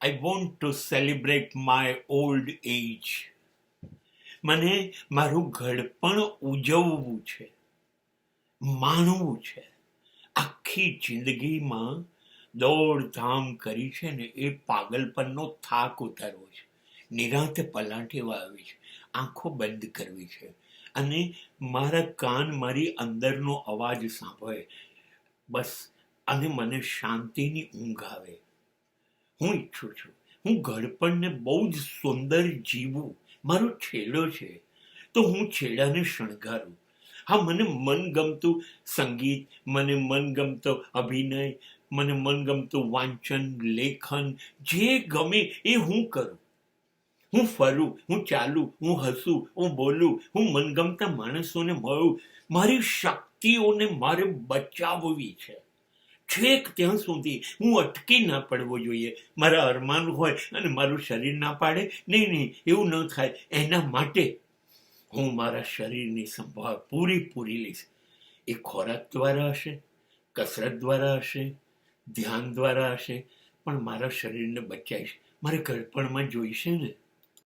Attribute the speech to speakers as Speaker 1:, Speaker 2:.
Speaker 1: I want to celebrate my old age. મને મારું ઘડપણ ઉજવવું છે, માણવું છે. આખી જિંદગીમાં દોડધામ કરી છે ને એ પાગલપનનો થાક ઉતારવો છે. નિરાંતે પલાંટી વાળવી છે, આંખો બંધ કરવી છે અને મારા કાન મારી અંદરનો અવાજ સાંભળે બસ. અને મને શાંતિની ઊંઘ આવે. હું ઈચ્છું છું હું ઘડપણને બહુ જ સુંદર જીવું. મારો છેડો છે તો હું છેડાને શણગારું. હા, મને મનગમતું સંગીત, મને મનગમતો અભિનય, મને મનગમતું વાંચન, લેખન, જે ગમે એ હું કરું. હું ફરું, હું ચાલું, હું હસું, હું બોલું, હું મનગમતા માણસોને મળું. મારી શક્તિઓને મારે બચાવવી છે. છેક ત્યાં સુધી હું અટકી ના પડવો જોઈએ. મારા અરમાન હોય અને મારું શરીર ના પાડે, નહીં, એવું ન થાય. એના માટે હું મારા શરીરની સંભાળ પૂરી લઈશ. એ ખોરાક દ્વારા હશે, કસરત દ્વારા હશે, ધ્યાન દ્વારા હશે, પણ મારા શરીરને બચાવીશ. મારે ઘડપણમાં જોઈશે ને